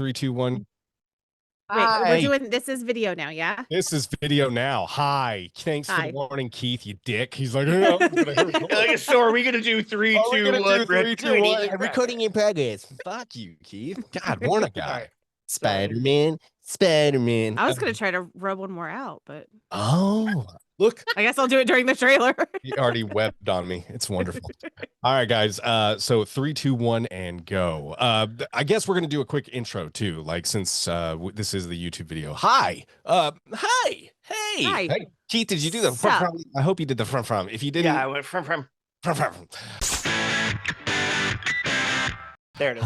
Three, two, one. Wait, Hi. we're doing this is video now, yeah? This is video now. Hi. Thanks for the Hi. warning, Keith, you dick. He's like, oh, So are we gonna do three, are we two, gonna one? do three, two, one? Recording in progress. Fuck you, Keith. God, warn a guy. Right. Spider-Man. Spider-Man. I was gonna try to rub one more out, but Oh, look. I guess I'll do it during the trailer. He already webbed on me. It's wonderful. All right, guys. So 3, 2, 1, and go. I guess we're gonna do a quick intro too, like since this is the YouTube video. Hi. Hi. Hey. Hi. Hey. Keith, did you do the Sup? from? I hope you did the from. If you didn't, Yeah, I went from. from. There it is.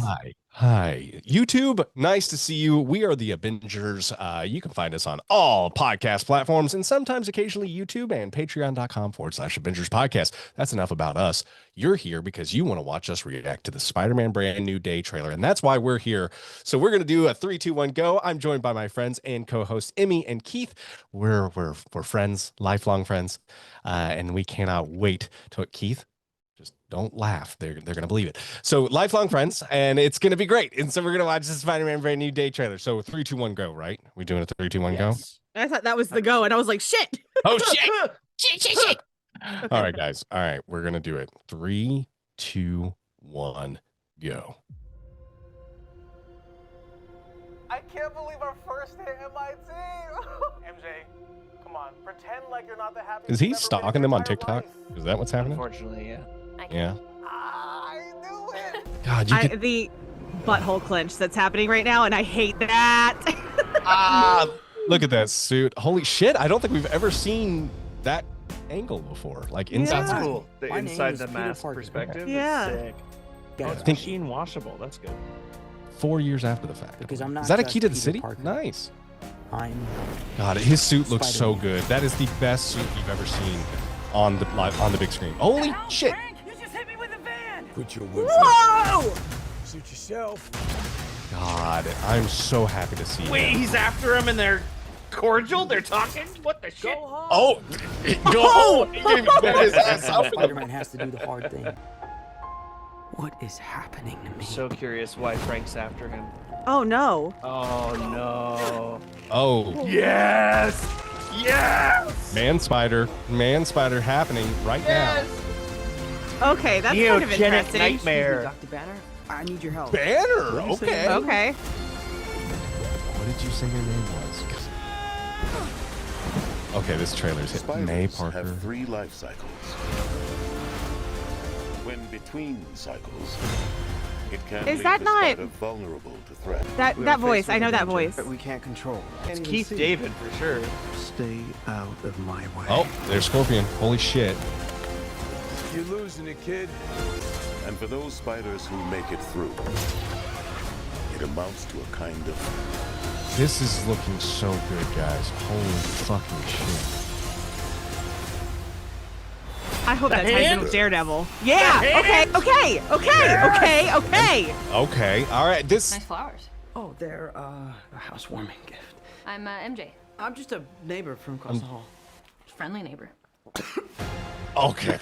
Hi, YouTube. Nice to see you. We are the ABINGERS. You can find us on all podcast platforms and sometimes occasionally YouTube and patreon.com/ABINGERS podcast. That's enough about us. You're here because you want to watch us react to the Spider-Man Brand New Day trailer, and that's why we're here. So we're going to do a 3, 2, 1, go. I'm joined by my friends and co-hosts Emmy and Keith. We're friends, lifelong friends, and we cannot wait to Keith. Just don't laugh. They're gonna believe it. So lifelong friends, and it's gonna be great. And so we're gonna watch the Spider-Man Brand New Day trailer. So 3, 2, 1, go. Right? We doing a 3, 2, 1, go. I thought that was the go, and I was like, shit. Oh shit! Shit. All right, guys. All right, we're gonna do it. 3, 2, 1, go. I can't believe our first hit MIT. MJ, come on, pretend like you're not the happiest. Is he you've ever been stalking in them your on entire TikTok? life. Is that what's happening? Unfortunately, yeah. Yeah. I knew it. God, you get The butthole clench that's happening right now, and I hate that. look at that suit. Holy shit! I don't think we've ever seen that angle before. Like inside. That's cool. The My name inside is the Peter mask Parker. perspective Yeah. is sick. Guys, Oh, it's think- machine washable. That's good. 4 years after the fact. Because I'm not Is that a just key to the Peter city? Parker. Nice. I'm God, his suit looks so Spider-Man. good. That is the best suit you've ever seen on the big screen. Holy shit! put your whip Whoa! suit yourself. God, I'm so happy to see Wait, him. he's after him and they're cordial? They're talking? What the shit? Oh, go! Get his ass up. Spider-Man has to do the hard thing. What is happening to me? I'm so curious why Frank's after him. Oh no. Oh no. Oh, Yes! Yes! man spider happening right now. Okay, that's kind of Neogenic interesting. nightmare. Dr. Banner, I need your help. Banner, okay. Okay. What did you say your name was? Okay, this trailer's hit. May Spiders Parker. have 3 life cycles. When between cycles, it can Is leave that the not- spider vulnerable to threat. That voice, I know that voice. That we can't control. It's Keith David for sure. Stay out of my way. Oh, there's Scorpion. Holy shit. You're losing it, kid. And for those spiders who make it through, it amounts to a kind of This is looking so good, guys. Holy fucking shit. I hope that ties hand? into Daredevil. Yeah. hand? Okay. Okay, all right. This Nice flowers. Oh, they're a housewarming gift. I'm MJ, I'm just a neighbor from across the hall. friendly neighbor. okay.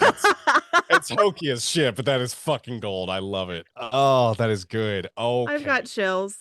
It's hokey as shit, but that is fucking gold. I love it. Oh, that is good. Okay. I've got chills.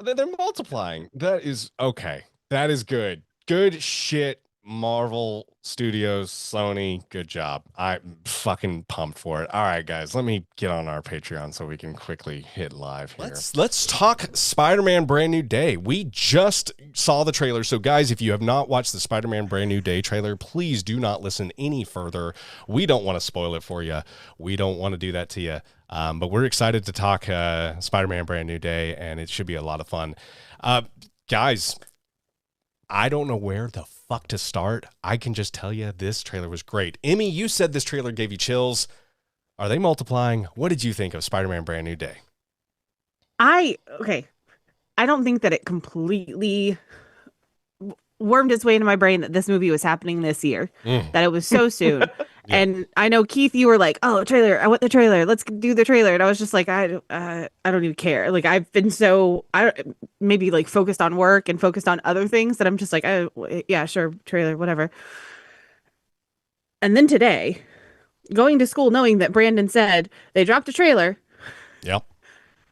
They're multiplying. That is okay. That is good. Good shit. Marvel Studios, Sony, good job. I'm fucking pumped for it. All right, guys, let me get on our Patreon so we can quickly hit live here. Let's talk Spider-Man Brand New Day. We just saw the trailer. So, guys, if you have not watched the Spider-Man Brand New Day trailer, please do not listen any further. We don't want to spoil it for you. We don't want to do that to you. But we're excited to talk Spider-Man Brand New Day, and it should be a lot of fun. Guys, I don't know where the fuck to start. I can just tell you this trailer was great. Emmy, you said this trailer gave you chills. Are they multiplying? What did you think of Spider-Man Brand New Day? I don't think that it completely wormed its way into my brain that this movie was happening this year, that it was so soon. Yeah. And I know, Keith, you were like, oh, trailer, I want the trailer. Let's do the trailer. And I was just like, I don't even care. Like, I've been so, maybe like focused on work and focused on other things that I'm just like, yeah, sure, trailer, whatever. And then today, going to school knowing that Brandon said they dropped a trailer. Yep.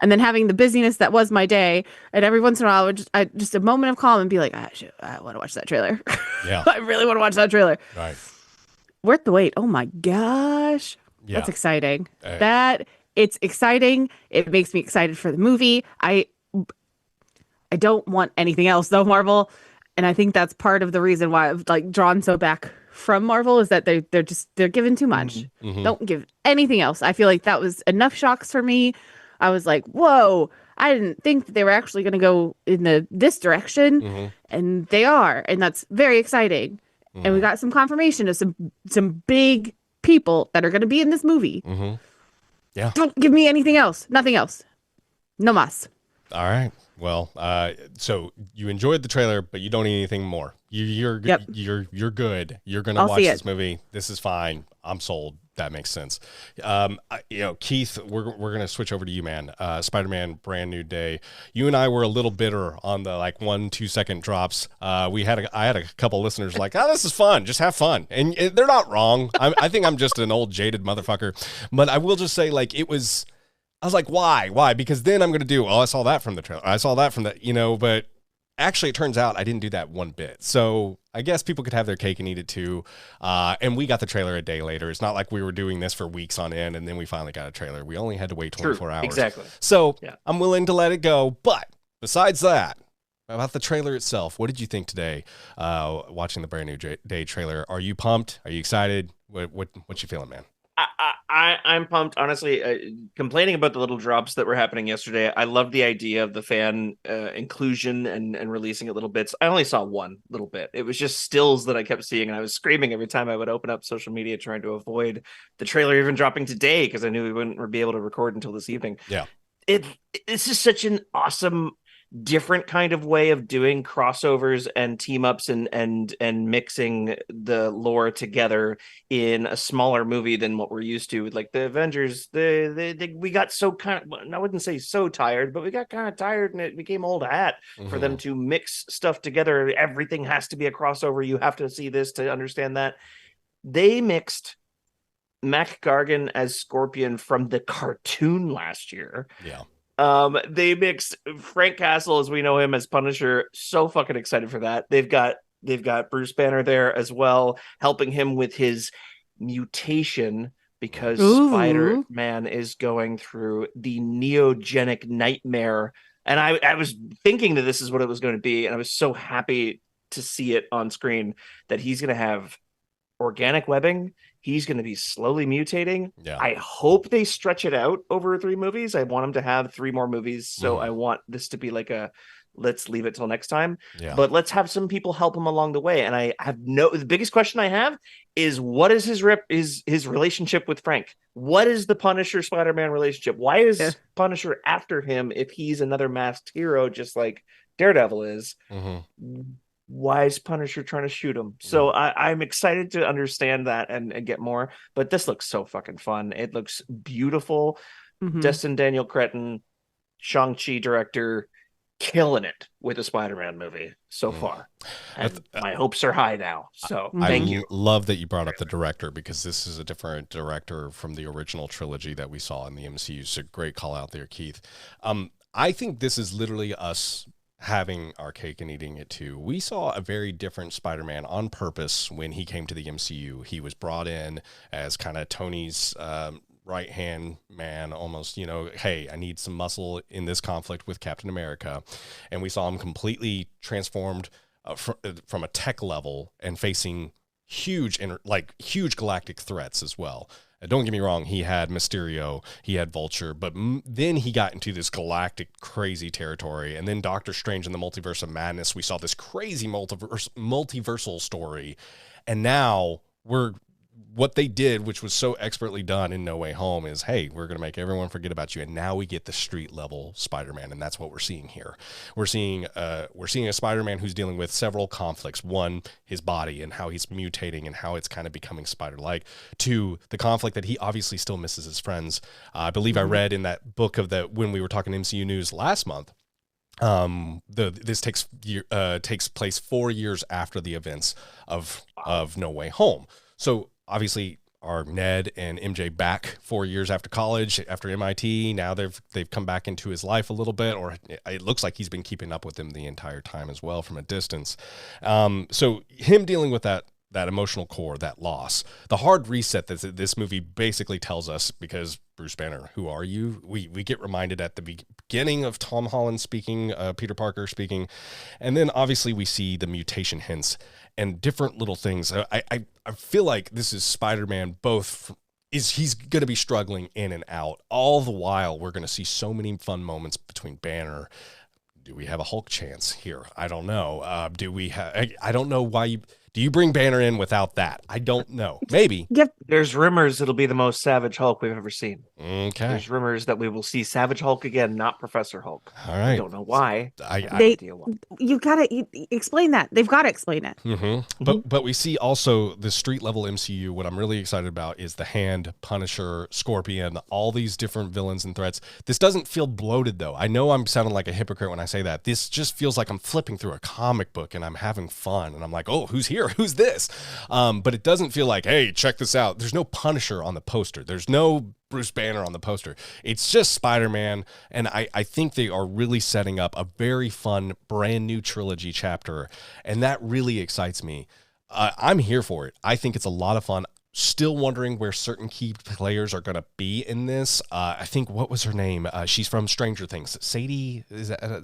and then having the busyness that was my day, and every once in a while, just a moment of calm and be like, I want to watch that trailer. Yeah. I really want to watch that trailer. Right. Worth the wait. Oh my gosh. Yeah. That's exciting. It's exciting. It makes me excited for the movie. I don't want anything else though, Marvel. And I think that's part of the reason why I've like drawn so back from Marvel is that they're giving too much. Mm-hmm. Don't give anything else. I feel like that was enough shocks for me. I was like, whoa, I didn't think that they were actually going to go in this direction, and they are, and that's very exciting. And we got some confirmation of some big people that are going to be in this movie. Yeah. Don't give me anything else. Nothing else. No mas. All right. Well, so you enjoyed the trailer, but you don't need anything more. You're Yep. you're good. You're gonna I'll watch see this it. movie. This is fine. I'm sold. That makes sense. Keith, we're gonna switch over to you, man. Spider-Man: Brand New Day. You and I were a little bitter on the like 1-2 second drops. I had a couple listeners like, oh, this is fun. Just have fun, and they're not wrong. I think I'm just an old jaded motherfucker, but I will just say like it was. I was like, why? Why? Because then I'm going to do, I saw that from the trailer. I saw that from the, but actually it turns out I didn't do that one bit. So I guess people could have their cake and eat it too. And we got the trailer a day later. It's not like we were doing this for weeks on end and then we finally got a trailer. We only had to wait 24 hours. Exactly. So Yeah. I'm willing to let it go. But besides that, about the trailer itself, what did you think today watching the Brand New Day trailer? Are you pumped? Are you excited? What you feeling, man? I'm pumped. Honestly, complaining about the little drops that were happening yesterday. I love the idea of the fan inclusion and releasing it little bits. I only saw one little bit. It was just stills that I kept seeing, and I was screaming every time I would open up social media, trying to avoid the trailer even dropping today because I knew we wouldn't be able to record until this evening. Yeah, this is such an awesome, different kind of way of doing crossovers and team ups and mixing the lore together in a smaller movie than what we're used to with like the Avengers. We got so kind of, I wouldn't say so tired, but we got kind of tired and it became old hat for them to mix stuff together. Everything has to be a crossover. You have to see this to understand that. They mixed Mac Gargan as Scorpion from the cartoon last year. Yeah. They mixed Frank Castle as we know him as Punisher. So fucking excited for that. They've got Bruce Banner there as well, helping him with his mutation because Spider-Man is going through the neogenic nightmare. And I was thinking that this is what it was going to be, and I was so happy to see it on screen that he's going to have organic webbing. He's going to be slowly mutating. Yeah. I hope they stretch it out over 3 movies. I want him to have 3 more movies. So I want this to be like let's leave it till next time. Yeah. But let's have some people help him along the way. And I have the biggest question I have is what is his relationship with Frank? What is the Punisher Spider-Man relationship? Why is Punisher after him if he's another masked hero, just like Daredevil is? Why is Punisher trying to shoot him? So I'm excited to understand that and get more. But this looks so fucking fun. It looks beautiful. Destin Daniel Cretton, Shang-Chi director, killing it with a Spider-Man movie so far. And my hopes are high now. So thank you. Love that you brought up the director because this is a different director from the original trilogy that we saw in the MCU. So great call out there, Keith. I think this is literally us having our cake and eating it too. We saw a very different Spider-Man on purpose when he came to the MCU. He was brought in as kind of Tony's right-hand man, almost, hey, I need some muscle in this conflict with Captain America. And we saw him completely transformed from a tech level and facing huge galactic threats as well. Don't get me wrong, he had Mysterio, he had Vulture, but then he got into this galactic crazy territory, and then Doctor Strange in the Multiverse of Madness, we saw this crazy multiversal story, and now what they did, which was so expertly done in No Way Home, is, hey, we're going to make everyone forget about you, and now we get the street-level Spider-Man, and that's what we're seeing here. We're seeing a Spider-Man who's dealing with several conflicts. 1, his body and how he's mutating and how it's kind of becoming spider-like. 2, the conflict that he obviously still misses his friends. I believe I read in that book when we were talking MCU news last month, this takes place 4 years after the events of No Way Home. So obviously our Ned and MJ back 4 years after college, after MIT. Now they've come back into his life a little bit, or it looks like he's been keeping up with him the entire time as well from a distance. So him dealing with that emotional core, that loss, the hard reset that this movie basically tells us, because Bruce Banner, who are you? We get reminded at the beginning of Tom Holland speaking, Peter Parker speaking, and then obviously we see the mutation hints and different little things. I feel like this is Spider-Man he's going to be struggling in and out. All the while, we're going to see so many fun moments between Banner. Do we have a Hulk chance here? I don't know. Do we have? I don't know why do you bring Banner in without that? I don't know. Maybe. Yep. There's rumors it'll be the most Savage Hulk we've ever seen. Okay. There's rumors that we will see Savage Hulk again, not Professor Hulk. All right. I don't know why. You gotta explain that. They've got to explain it. Mm-hmm. But we see also the street level MCU. What I'm really excited about is the Hand, Punisher, Scorpion, all these different villains and threats. This doesn't feel bloated though. I know I'm sounding like a hypocrite when I say that. This just feels like I'm flipping through a comic book and I'm having fun and I'm like, oh, who's here? Who's this? But it doesn't feel like, hey, check this out. There's no Punisher on the poster. There's no Bruce Banner on the poster. It's just Spider-Man, and I think they are really setting up a very fun, brand new trilogy chapter, and that really excites me. I'm here for it. I think it's a lot of fun. Still wondering where certain key players are going to be in this. I think, what was her name? She's from Stranger Things. Sadie?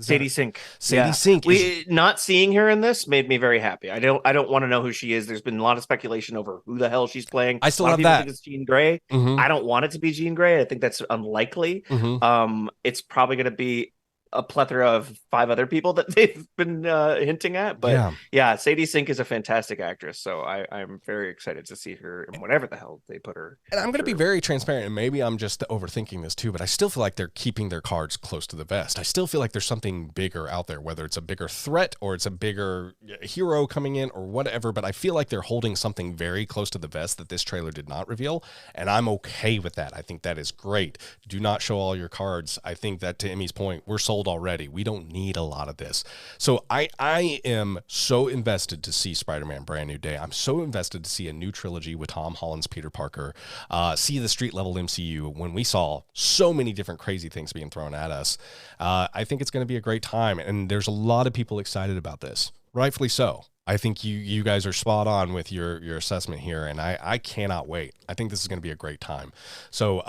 Sadie Sink. Sadie Sink. Not seeing her in this made me very happy. I don't want to know who she is. There's been a lot of speculation over who the hell she's playing. I still have that. Think it's Jean Grey. Mm-hmm. I don't want it to be Jean Grey. I think that's unlikely. Mm-hmm. It's probably going to be a plethora of 5 other people that they've been hinting at, but yeah, Sadie Sink is a fantastic actress, so I'm very excited to see her in whatever the hell they put her. And I'm going to be very transparent, and maybe I'm just overthinking this too, but I still feel like they're keeping their cards close to the vest. I still feel like there's something bigger out there, whether it's a bigger threat or it's a bigger hero coming in or whatever, but I feel like they're holding something very close to the vest that this trailer did not reveal, and I'm okay with that. I think that is great. Do not show all your cards. I think that, to Emmy's point, we're sold already. We don't need a lot of this. So I am so invested to see Spider-Man Brand New Day. I'm so invested to see a new trilogy with Tom Holland's Peter Parker, see the street level MCU when we saw so many different crazy things being thrown at us. I think it's going to be a great time, and there's a lot of people excited about this, rightfully so. I think you guys are spot on with your assessment here, and I cannot wait. I think this is going to be a great time. So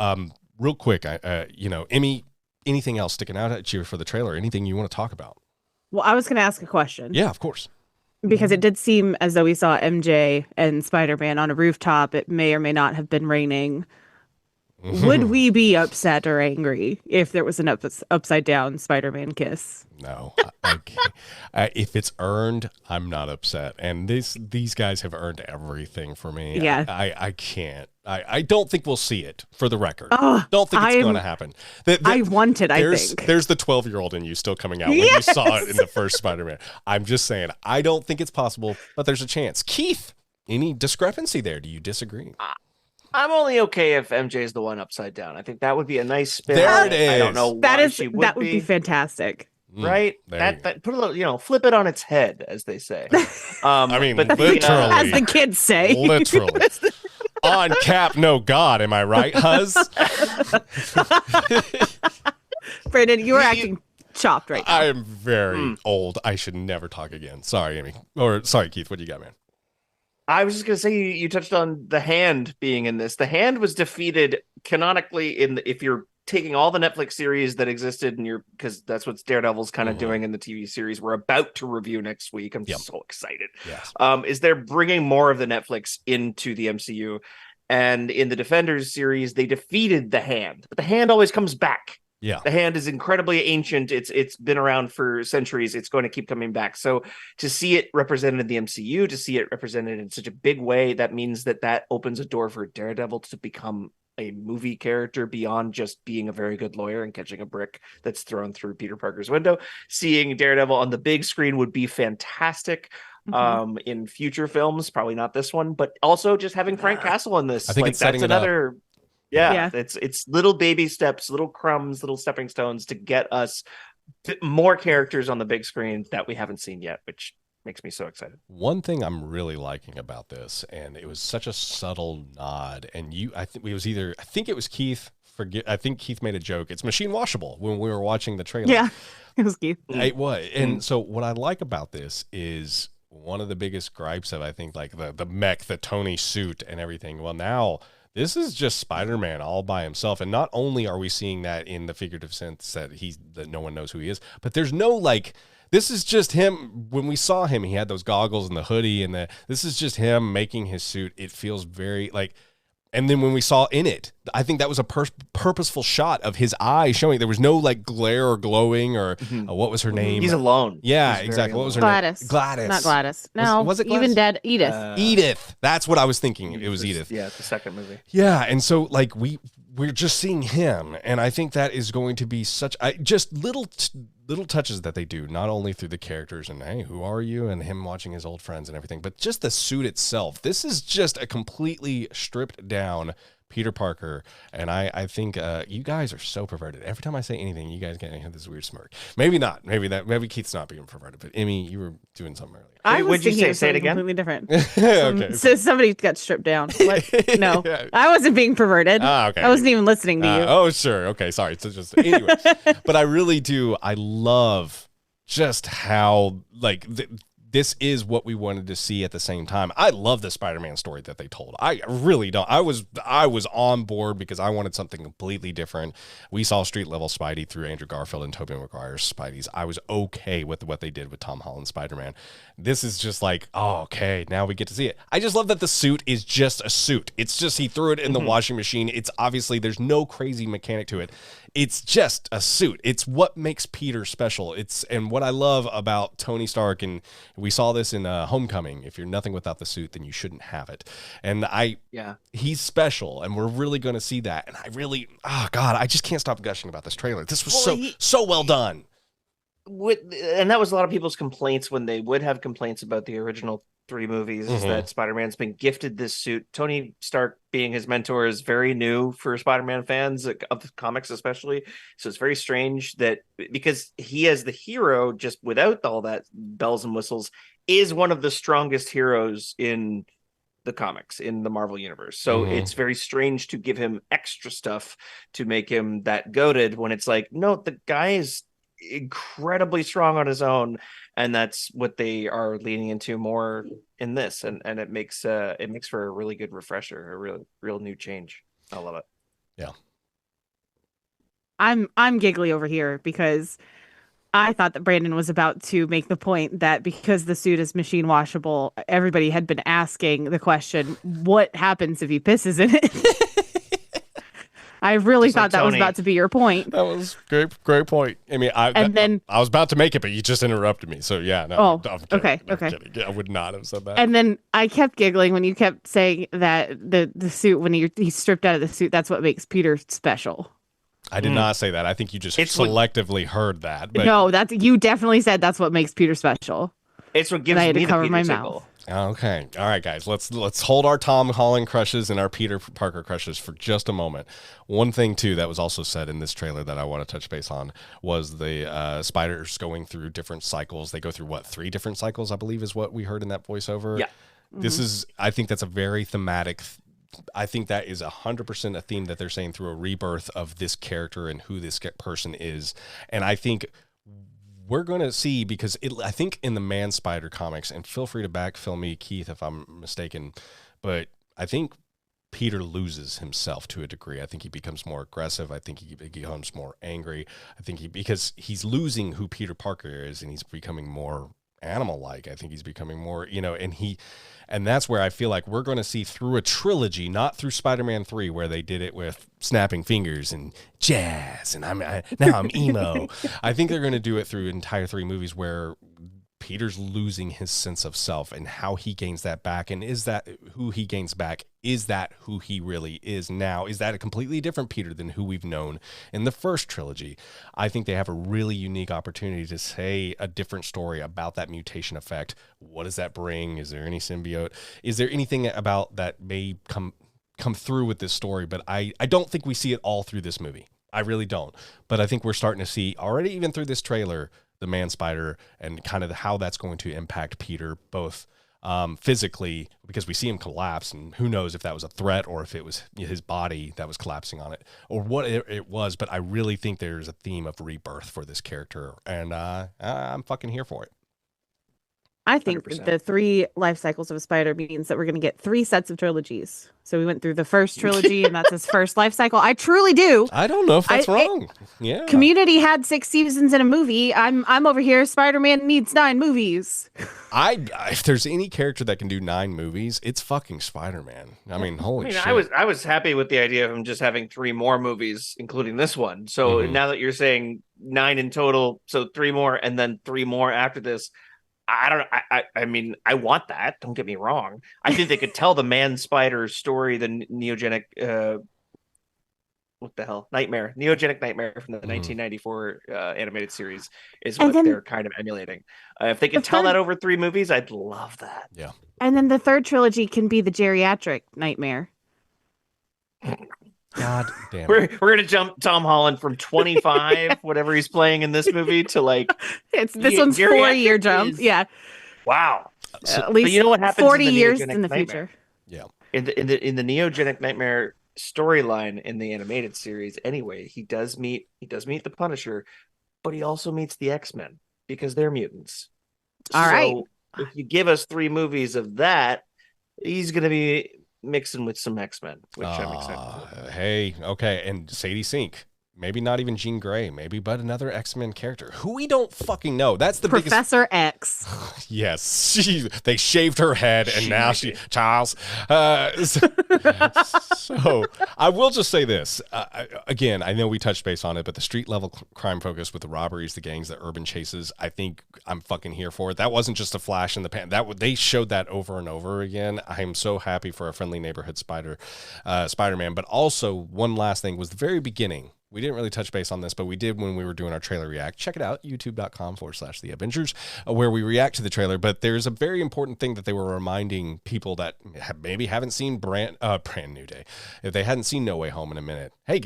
real quick, Emmy, anything else sticking out at you for the trailer? Anything you want to talk about? Well, I was going to ask a question. Yeah, of course. Because it did seem as though we saw MJ and Spider-Man on a rooftop. It may or may not have been raining. Would we be upset or angry if there was an upside down Spider-Man kiss? No, I can't. If it's earned, I'm not upset. And these guys have earned everything for me. Yeah. I can't. I don't think we'll see it, for the record. Oh, don't think it's going to happen. I want it, I think. There's the 12-year-old in you still coming out when you saw it in the first Spider-Man. I'm just saying, I don't think it's possible, but there's a chance. Keith, any discrepancy there? Do you disagree? I'm only okay if MJ is the one upside down. I think that would be a nice spin. There it is. I don't know why she would that would be fantastic. Right? That put a little, flip it on its head, as they say. I mean, but literally. As the kids say. Literally. On cap, no God. Am I right, Huz? Brandon, you are acting chopped right now. I am very old. I should never talk again. Sorry, Amy. Or sorry, Keith. What do you got, man? I was just going to say, you touched on the Hand being in this. The Hand was defeated canonically if you're taking all the Netflix series that existed because that's what Daredevil's kind of doing in the TV series we're about to review next week. I'm so excited. Yes. Is they're bringing more of the Netflix into the MCU, and in the Defenders series, they defeated the Hand, but the Hand always comes back. Yeah. The Hand is incredibly ancient. It's been around for centuries. It's going to keep coming back. So to see it represented in the MCU, to see it represented in such a big way, that means that opens a door for Daredevil to become a movie character beyond just being a very good lawyer and catching a brick that's thrown through Peter Parker's window. Seeing Daredevil on the big screen would be fantastic. In future films, probably not this one, but also just having Frank Castle in this. I think it's setting another. Up. Yeah, it's little baby steps, little crumbs, little stepping stones to get us more characters on the big screen that we haven't seen yet, which makes me so excited. One thing I'm really liking about this, and it was such a subtle nod, and I think it was Keith. I think Keith made a joke. It's machine washable when we were watching the trailer. Yeah, it was Keith. It was. And so what I like about this is one of the biggest gripes of, I think, like the mech, the Tony suit and everything. Well, now this is just Spider-Man all by himself. And not only are we seeing that in the figurative sense that no one knows who he is, but there's no like, this is just him. When we saw him, he had those goggles and the hoodie and this is just him making his suit. It feels very like, and then when we saw in it, I think that was a purposeful shot of his eye showing. There was no like glare or glowing or what was her name? He's alone. Yeah, He's exactly. What was her Gladys. name? Gladys. Not Gladys. No, Was it Gladys? even dead Edith. Edith. That's what I was thinking. It was Edith. Yeah, it's the second movie. Yeah, and so like we're just seeing him, and I think that is going to be such just little touches that they do, not only through the characters and hey, who are you, and him watching his old friends and everything, but just the suit itself. This is just a completely stripped down Peter Parker, and I think you guys are so perverted. Every time I say anything, you guys have this weird smirk. Maybe not. Maybe Keith's not being perverted, but Emmy, you were doing something earlier. I was What'd you thinking say? of Say it something again? completely different. Okay. So somebody got stripped down. What? No, I wasn't being perverted. Okay. I wasn't even listening to you. Oh, sure. Okay, sorry. So just anyway, but I really do. I love just how like this is what we wanted to see at the same time. I love the Spider-Man story that they told. I really don't. I was on board because I wanted something completely different. We saw street level Spidey through Andrew Garfield and Tobey Maguire's Spideys. I was okay with what they did with Tom Holland's Spider-Man. This is just like, oh, okay, now we get to see it. I just love that the suit is just a suit. It's just he threw it in the washing machine. It's obviously there's no crazy mechanic to it. It's just a suit. It's what makes Peter special. And what I love about Tony Stark, and we saw this in Homecoming. If you're nothing without the suit, then you shouldn't have it. And he's special, and we're really going to see that. And I just can't stop gushing about this trailer. This was so well done. And that was a lot of people's complaints when they would have complaints about the original 3 movies, is that Spider-Man's been gifted this suit. Tony Stark being his mentor is very new for Spider-Man fans of the comics especially, so it's very strange that because he as the hero, just without all that bells and whistles, is one of the strongest heroes in the comics in the Marvel universe. So it's very strange to give him extra stuff to make him that goated when it's like, no, the guy is incredibly strong on his own, and that's what they are leaning into more in this, and it makes for a really good refresher, a real new change. I love it. Yeah, I'm giggly over here because I thought that Brandon was about to make the point that because the suit is machine washable, everybody had been asking the question, what happens if he pisses in it? I really Just thought like that was Tony. about to be your point. that was great point. I mean, I was about to make it, but you just interrupted me. So yeah, no. Oh, I'm kidding. okay, I'm okay. kidding. I would not have said that. And then I kept giggling when you kept saying that the suit, when he's stripped out of the suit, that's what makes Peter special. I did not say that. I think you just It's what- selectively heard that. But No, you definitely said that's what makes Peter special. It's what gives And I had me to the cover Peter my tickle. mouth. Okay. All right, guys. Let's hold our Tom Holland crushes and our Peter Parker crushes for just a moment. One thing too that was also said in this trailer that I want to touch base on was the spiders going through different cycles. They go through 3 different cycles, I believe, is what we heard in that voiceover. Yeah. I think that's a very thematic. I think that is 100% a theme that they're saying through a rebirth of this character and who this person is, and I think we're going to see, because I think in the Man Spider comics, and feel free to backfill me, Keith, if I'm mistaken, but I think Peter loses himself to a degree. I think he becomes more aggressive. I think he becomes more angry. I think because he's losing who Peter Parker is, and he's becoming more animal-like. I think he's becoming more, and that's where I feel like we're going to see through a trilogy, not through Spider-Man 3, where they did it with snapping fingers and jazz, and now I'm emo. I think they're going to do it through entire 3 movies where Peter's losing his sense of self and how he gains that back. And is that who he gains back? Is that who he really is now? Is that a completely different Peter than who we've known in the first trilogy? I think they have a really unique opportunity to say a different story about that mutation effect. What does that bring? Is there any symbiote? Is there anything about that may come through with this story? But I don't think we see it all through this movie. I really don't. But I think we're starting to see already, even through this trailer, the man spider and kind of how that's going to impact Peter both physically, because we see him collapse, and who knows if that was a threat or if it was his body that was collapsing on it or what it was. But I really think there's a theme of rebirth for this character, and I'm fucking here for it. I think 100%. the 3 life cycles of a spider means that we're going to get 3 sets of trilogies. So we went through the first trilogy, and that's his first life cycle. I truly do. I don't know if that's wrong. Yeah. Community had 6 seasons in a movie. I'm over here. Spider-Man needs 9 movies. If there's any character that can do 9 movies, it's fucking Spider-Man. I mean, holy shit. I was happy with the idea of him just having 3 more movies, including this one. So now that you're saying 9 in total, so 3 more and then 3 more after this. I mean, I want that. Don't get me wrong. I think they could tell the man spider story, the neogenic, what the hell, neogenic nightmare from the 1994 animated series is what they're kind of emulating. If they could tell that over 3 movies, I'd love that. Yeah. And then the 3rd trilogy can be the geriatric nightmare. God damn it. We're gonna jump Tom Holland from 25, whatever he's playing in this movie, to like this one's 4-year jump. Yeah. Wow. At least you know what happens 40 years in the future. Yeah. In the neogenic nightmare storyline in the animated series, anyway, he does meet the Punisher, but he also meets the X-Men because they're mutants. All right. If you give us 3 movies of that, he's gonna be mixing with some X-Men, which I'm excited for. Hey, okay, and Sadie Sink. Maybe not even Jean Grey, maybe, but another X-Men character who we don't fucking know. That's the Professor biggest... X. Yes, they shaved her head, and now Charles. So I will just say this again. I know we touched base on it, but the street level crime focus with the robberies, the gangs, the urban chases. I think I'm fucking here for it. That wasn't just a flash in the pan. They showed that over and over again. I am so happy for a friendly neighborhood Spider-Man. But also one last thing was the very beginning. We didn't really touch base on this, but we did when we were doing our trailer react. Check it out, youtube.com/the ABINGERS, where we react to the trailer. But there's a very important thing that they were reminding people that maybe haven't seen Brand New Day, if they hadn't seen No Way Home in a minute. Hey,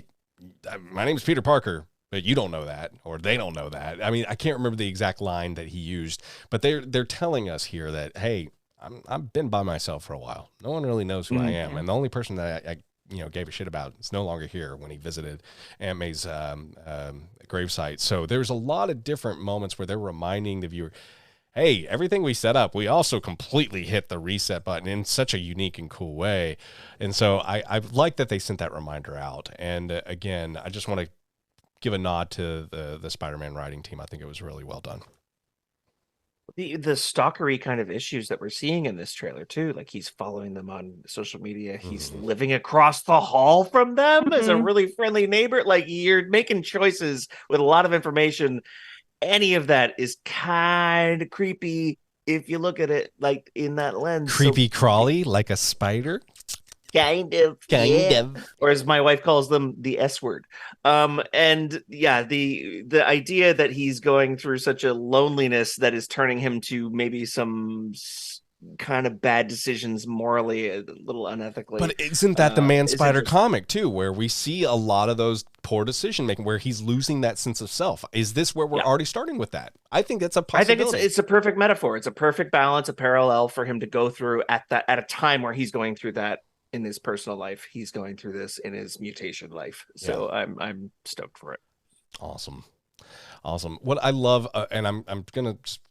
my name's Peter Parker, but you don't know that, or they don't know that. I mean, I can't remember the exact line that he used, but they're telling us here that, hey, I've been by myself for a while. No one really knows who I am, and the only person that I gave a shit about is no longer here when he visited Aunt May's gravesite. So there's a lot of different moments where they're reminding the viewer, hey, everything we set up, we also completely hit the reset button in such a unique and cool way. And so I like that they sent that reminder out. And again, I just want to give a nod to the Spider-Man writing team. I think it was really well done. The stalkery kind of issues that we're seeing in this trailer too, like he's following them on social media, he's living across the hall from them as a really friendly neighbor. Like, you're making choices with a lot of information. Any of that is kind of creepy if you look at it like in that lens. Creepy crawly like a spider. Kind of. Or as my wife calls them, the S word. And yeah, the idea that he's going through such a loneliness that is turning him to maybe some kind of bad decisions morally, a little unethically. But isn't that the Man Spider comic too, where we see a lot of those poor decision making, where he's losing that sense of self? Is this where we're already starting with that? I think that's a possibility. I think it's a perfect metaphor. It's a perfect balance, a parallel for him to go through at a time where he's going through that. In his personal life, he's going through this in his mutation life. So I'm stoked for it. Awesome. What I love, and I'm gonna just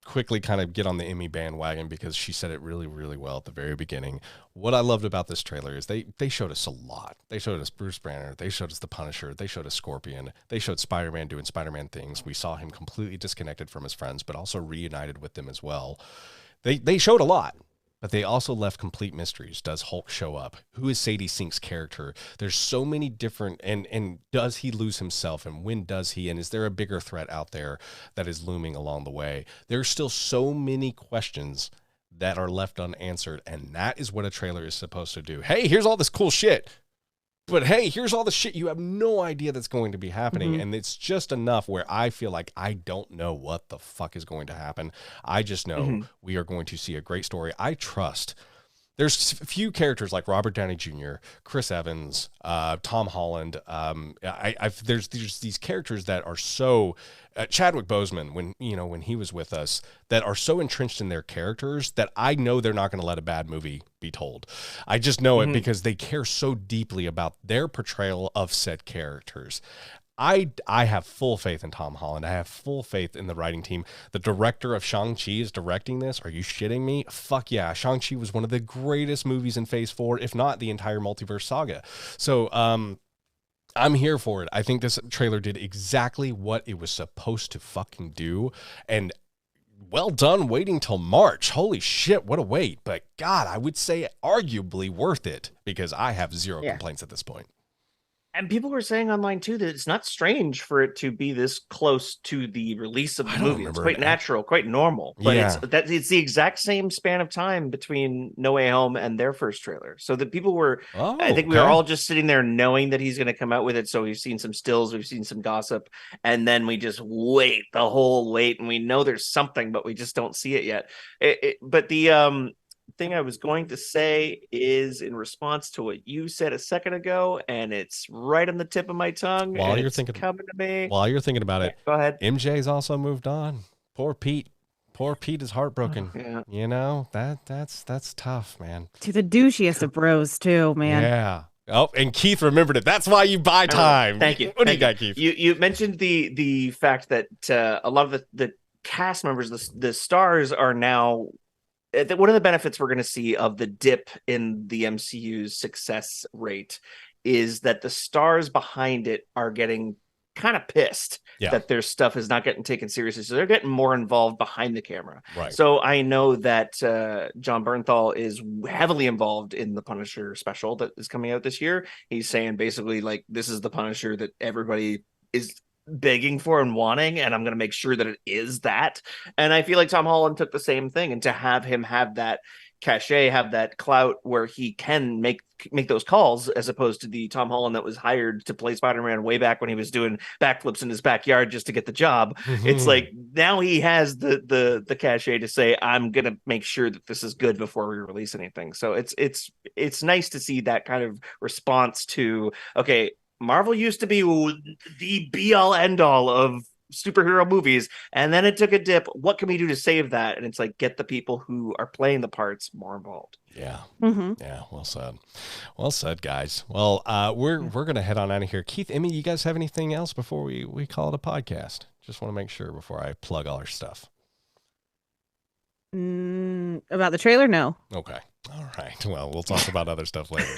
quickly kind of get on the Emmy bandwagon because she said it really, really well at the very beginning. What I loved about this trailer is they showed us a lot. They showed us Bruce Banner. They showed us the Punisher. They showed us Scorpion. They showed Spider-Man doing Spider-Man things. We saw him completely disconnected from his friends, but also reunited with them as well. They showed a lot. But they also left complete mysteries. Does Hulk show up? Who is Sadie Sink's character? There's so many different, and does he lose himself? And when does he? And is there a bigger threat out there that is looming along the way? There's still so many questions that are left unanswered. And that is what a trailer is supposed to do. Hey, here's all this cool shit. But hey, here's all the shit you have no idea that's going to be happening. And it's just enough where I feel like I don't know what the fuck is going to happen. I just know we are going to see a great story. I trust there's few characters like Robert Downey Jr., Chris Evans, Tom Holland. There's these characters that are so Chadwick Boseman, when he was with us, that are so entrenched in their characters that I know they're not going to let a bad movie be told. I just know it because they care so deeply about their portrayal of said characters. I have full faith in Tom Holland. I have full faith in the writing team. The director of Shang-Chi is directing this. Are you shitting me? Fuck yeah. Shang-Chi was one of the greatest movies in Phase 4, if not the entire multiverse saga. So I'm here for it. I think this trailer did exactly what it was supposed to fucking do. And well done waiting till March. Holy shit, what a wait. But God, I would say arguably worth it because I have zero complaints at this point. And people were saying online too that it's not strange for it to be this close to the release of the movie. It's quite natural, quite normal. But it's the exact same span of time between No Way Home and their first trailer. So that people were, I think we were all just sitting there knowing that he's going to come out with it. So we've seen some stills, we've seen some gossip, and then we just wait the whole wait, and we know there's something, but we just don't see it yet. But the thing I was going to say is in response to what you said a second ago, and it's right on the tip of my tongue. While you're thinking about it, go ahead. MJ's also moved on. Poor Pete. Poor Pete is heartbroken. Yeah. You know, that's tough, man. To the douchiest of bros too, man. Yeah. Oh, and Keith remembered it. That's why you buy time. Thank you. What do you got, Keith? You mentioned the fact that a lot of the cast members, the stars, are now. One of the benefits we're going to see of the dip in the MCU's success rate is that the stars behind it are getting kind of pissed that their stuff is not getting taken seriously. So they're getting more involved behind the camera. Right. So I know that John Bernthal is heavily involved in the Punisher special that is coming out this year. He's saying basically like, this is the Punisher that everybody is begging for and wanting, and I'm going to make sure that it is that. And I feel like Tom Holland took the same thing, and to have him have that cachet, have that clout where he can make those calls, as opposed to the Tom Holland that was hired to play Spider-Man way back when he was doing backflips in his backyard just to get the job. It's like now he has the cachet to say, I'm going to make sure that this is good before we release anything. So it's nice to see that kind of response to, okay, Marvel used to be the be-all, end-all of superhero movies, and then it took a dip. What can we do to save that? And it's like, get the people who are playing the parts more involved. Yeah. Yeah, well said, guys. Well, we're going to head on out of here. Keith, Emmy, you guys have anything else before we call it a podcast? Just want to make sure before I plug all our stuff. About the trailer? No. Okay. All right. Well, we'll talk about other stuff later.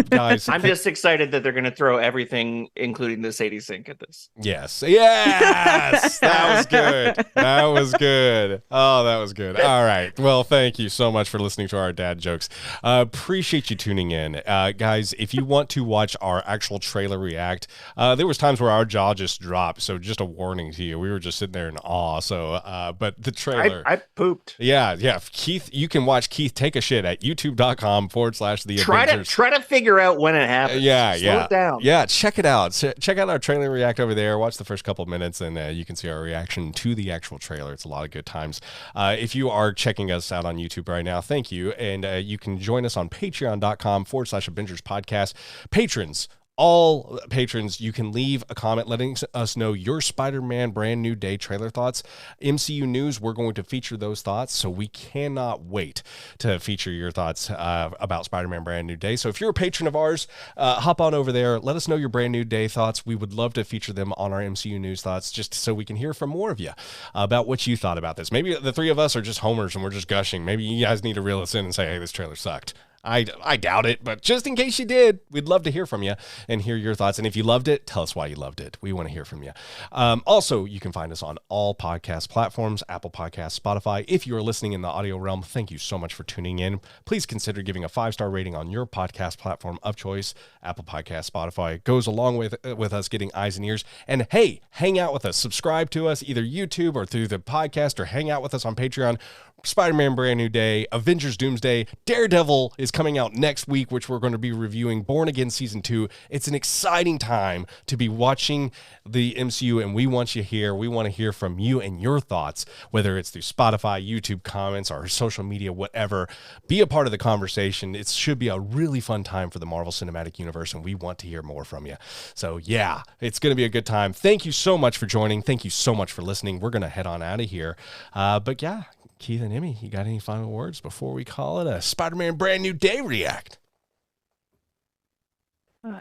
Guys, I'm just excited that they're going to throw everything, including the Sadie Sink, at this. Yes. That was good. That was good. Oh, that was good. All right. Well, thank you so much for listening to our dad jokes. Appreciate you tuning in. Guys, if you want to watch our actual trailer react, there was times where our jaw just dropped. So just a warning to you. We were just sitting there in awe. So, but the trailer. I pooped. Yeah. Keith, you can watch Keith take a shit at youtube.com/the ABINGERS. Try to figure out when it happens. Slow it down. Yeah, check it out. Check out our trailer react over there. Watch the first couple of minutes, and you can see our reaction to the actual trailer. It's a lot of good times. If you are checking us out on YouTube right now, thank you. And you can join us on patreon.com/ABINGERS podcast. Patrons, all patrons, you can leave a comment letting us know your Spider-Man Brand New Day trailer thoughts. MCU News, we're going to feature those thoughts, so we cannot wait to feature your thoughts about Spider-Man Brand New Day. So if you're a patron of ours, hop on over there. Let us know your Brand New Day thoughts. We would love to feature them on our MCU News thoughts, just so we can hear from more of you about what you thought about this. Maybe the three of us are just homers and we're just gushing. Maybe you guys need to reel us in and say, hey, this trailer sucked. I doubt it, but just in case you did, we'd love to hear from you and hear your thoughts. And if you loved it, tell us why you loved it. We want to hear from you. Also, you can find us on all podcast platforms, Apple Podcasts, Spotify. If you are listening in the audio realm, thank you so much for tuning in. Please consider giving a 5-star rating on your podcast platform of choice. Apple Podcasts, Spotify. It goes along with us getting eyes and ears. And hey, hang out with us. Subscribe to us, either YouTube or through the podcast, or hang out with us on Patreon. Spider-Man Brand New Day, Avengers Doomsday, Daredevil is coming out next week, which we're going to be reviewing Born Again Season 2. It's an exciting time to be watching the MCU, and we want you here. We want to hear from you and your thoughts, whether it's through Spotify, YouTube comments, or social media, whatever. Be a part of the conversation. It should be a really fun time for the Marvel Cinematic Universe, and we want to hear more from you. So yeah, it's going to be a good time. Thank you so much for joining. Thank you so much for listening. We're going to head on out of here. But yeah, Keith and Emmy, you got any final words before we call it a Spider-Man Brand New Day react?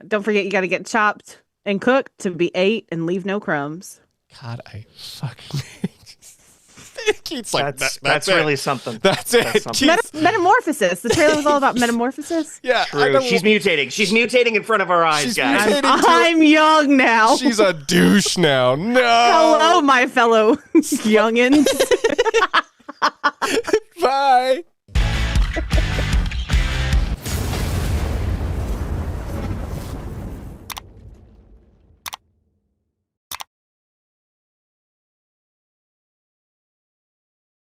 Don't forget, you got to get chopped and cooked to be ate and leave no crumbs. God, I fucking Keith's like, that's it. really something. That's it. That's something. Metamorphosis. The trailer was all about metamorphosis. Yeah, True. She's mutating. She's mutating in front of our eyes, guys. I'm young now. She's a douche now. No. Hello, my fellow youngins. Bye.